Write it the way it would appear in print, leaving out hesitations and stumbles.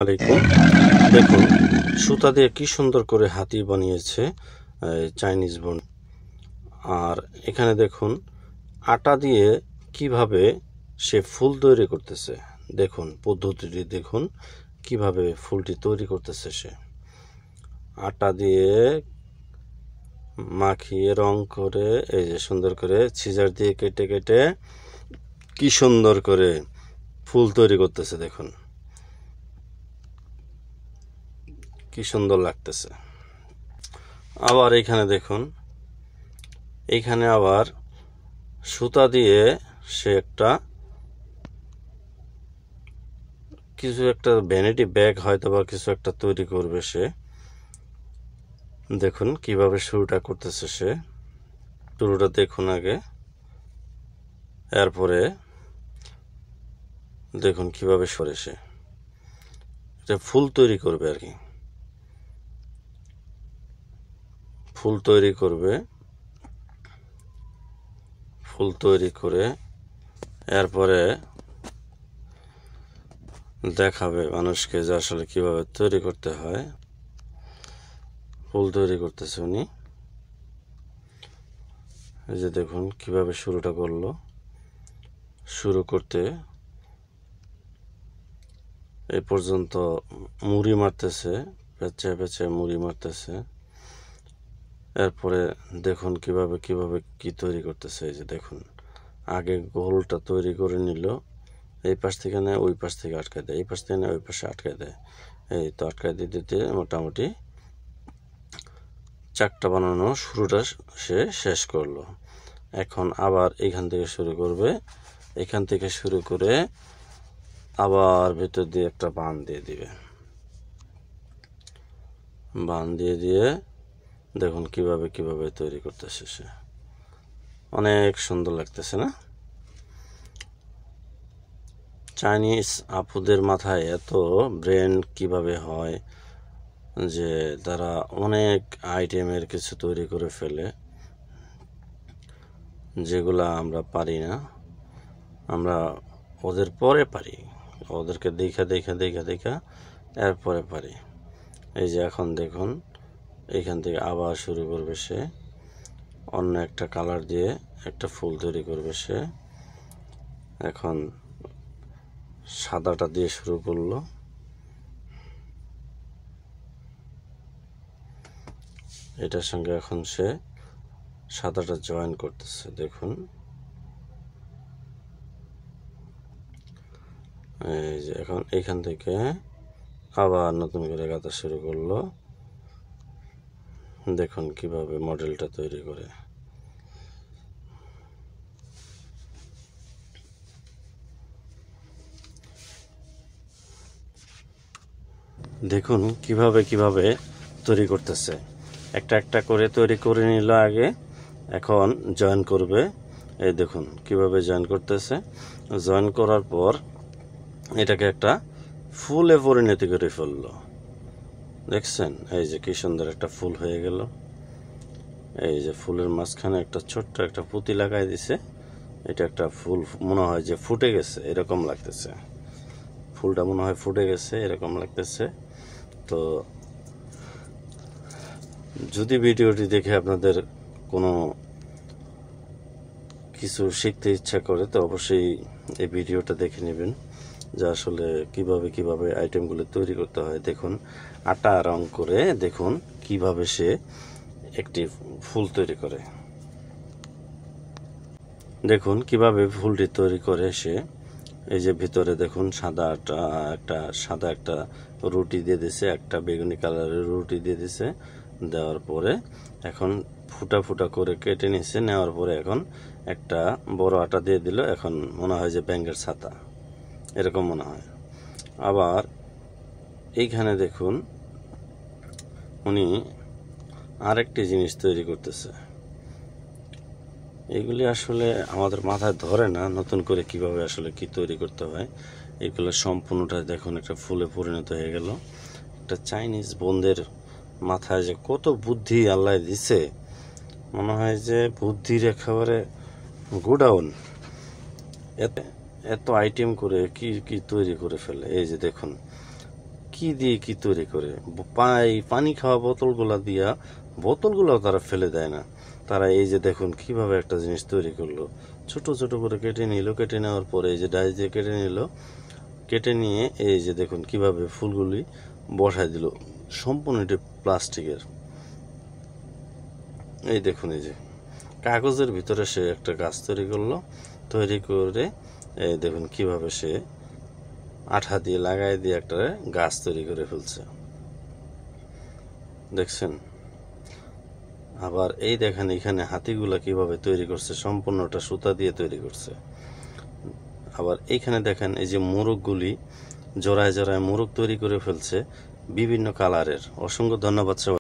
আলাইকুম। দেখুন সুতা দিয়ে কি সুন্দর করে হাতি বানিয়েছে চাইনিজ বোন। আর এখানে দেখুন আটা দিয়ে কিভাবে সে ফুল তৈরি করতেছে। দেখুন পদ্ধতিটি দেখুন কিভাবে ফুলটি তৈরি করতেছে। সে আটা দিয়ে মাখিয়ে রং করে এই যে সুন্দর করে সিজার দিয়ে কেটে কেটে কি সুন্দর করে ফুল তৈরি করতেছে। দেখুন কি সুন্দর লাগতেছে। আবার এখানে দেখুন, এইখানে আবার সুতা দিয়ে সে কিছু একটা ভ্যানিটি ব্যাগ হয়তো বা কিছু একটা তৈরি করবে সে। দেখুন কিভাবে শুরুটা করতেছে সে। শুরুটা দেখুন আগে, এরপরে দেখুন কিভাবে সরে সে এটা ফুল তৈরি করবে আর কি। ফুল তৈরি করবে, ফুল তৈরি করে এরপরে দেখাবে মানুষকে যে আসলে কিভাবে তৈরি করতে হয়। ফুল তৈরি করতেছে উনি। এই যে দেখুন কিভাবে শুরুটা করলো। শুরু করতে এই পর্যন্ত মুড়ি মারতেছে, পেঁচায় পেঁচায় মুড়ি মারতেছে। এরপরে দেখুন কিভাবে কি তৈরি করতেছে। এই যে দেখুন আগে গোলটা তৈরি করে নিল, এই পাশ থেকে নেয় ওই পাশ থেকে আটকায় দেয়, এই পাশ থেকে নেয় ওই পাশে আটকায় দেয়। এই তো আটকায় দিতে দিতে মোটামুটি চাকটা বানানো শুরুটা সে শেষ করলো। এখন আবার এখান থেকে শুরু করবে, এখান থেকে শুরু করে আবার ভেতর দিয়ে একটা বান দিয়ে দিবে। বান দিয়ে দিয়ে দেখুন কিভাবে তৈরি করতেছে সে। অনেক সুন্দর লাগতেছে না? চাইনিজ আপুদের মাথায় এত ব্রেন কিভাবে হয় যে তারা অনেক আইটেমের কিছু তৈরি করে ফেলে, যেগুলা আমরা পারি না। আমরা ওদের পরে পারি, ওদেরকে দেখা এরপরে পারি। এই যে এখন দেখুন এইখান থেকে আবার শুরু করবে সে, অন্য একটা কালার দিয়ে একটা ফুল তৈরি করবে সে। এখন সাদাটা দিয়ে শুরু করলো, এটার সঙ্গে এখন সে সাদাটা জয়েন করতেছে। দেখুন এই যে এখন এখান থেকে আবার নতুন করে গাঁথা শুরু করলো। দেখুন কিভাবে মডেলটা তৈরি করে। দেখুন কিভাবে তৈরি করতেছে। একটা করে তৈরি করে নিল আগে, এখন জয়েন করবে। এই দেখুন কিভাবে জয়েন করতেছে। জয়েন করার পর এটাকে একটা ফুলে পরিণতি করে ফেললো। দেখছেন এই যে কি সুন্দর একটা ফুল হয়ে গেল। এই যে ফুলের মাঝখানে একটা ছোট্ট একটা পুঁতি লাগাই দিছে। এটা একটা ফুল মনে হয় যে ফুটে গেছে এরকম লাগতেছে। ফুলটা মনে হয় ফুটে গেছে এরকম লাগতেছে। তো যদি ভিডিওটি দেখে আপনাদের কোনো কিছু শিখতে ইচ্ছা করে তো অবশ্যই এই ভিডিওটা দেখে নেবেন, যে আসলে কিভাবে আইটেমগুলো তৈরি করতে হয়। দেখুন আটা রং করে দেখুন কিভাবে সে একটি ফুল তৈরি করে। দেখুন কিভাবে ফুলটি তৈরি করে সে। এই যে ভিতরে দেখুন সাদা একটা রুটি দিয়ে দিছে, একটা বেগুনি কালারের রুটি দিয়ে দিছে। দেওয়ার পরে এখন ফুটা করে কেটে নিছে, নেওয়ার পরে এখন একটা বড় আটা দিয়ে দিল। এখন মনে হয় যে ব্যাঙের ছাতা এরকম মনে হয়। আবার এইখানে দেখুন উনি আরেকটি জিনিস তৈরি করতেছে। এগুলি আসলে আমাদের মাথায় ধরে না, নতুন করে কিভাবে আসলে কি তৈরি করতে হয়। এগুলো সম্পূর্ণটা দেখুন একটা ফুলে পরিণত হয়ে গেল। একটা চাইনিজ বোনদের মাথায় যে কত বুদ্ধি আল্লাহ দিছে, মনে হয় যে বুদ্ধির একেবারে গোডাউন। এত আইটেম করে কি তৈরি করে ফেলে। এই যে দেখুন কি দিয়ে কি তৈরি করে, পানি খাওয়া বোতলগুলো তারা ফেলে দেয় না। তারা এই যে দেখুন কিভাবে একটা জিনিস তৈরি করলো, ছোট ছোট করে কেটে নিল, কেটে নেওয়ার পরে এই যে ডাইস দিয়ে কেটে নিল, কেটে নিয়ে এই যে দেখুন কিভাবে ফুলগুলি বসায় দিল, সম্পূর্ণ এটি প্লাস্টিকের। এই দেখুন এই যে কাগজের ভিতরে সে একটা গাছ তৈরি করলো, তৈরি করে এই দেখুন কিভাবে সে আঠা দিয়ে লাগাই দিয়ে একটা গাছ তৈরি করে ফেলছে, দেখছেন। আবার এই দেখেন এখানে হাতিগুলা কিভাবে তৈরি করছে, সম্পূর্ণটা সুতা দিয়ে তৈরি করছে। আবার এইখানে দেখেন এই যে মোরগগুলি জোড়ায় জোড়ায় মোরগ তৈরি করে ফেলছে বিভিন্ন কালারের। অসংখ্য ধন্যবাদ সবাই।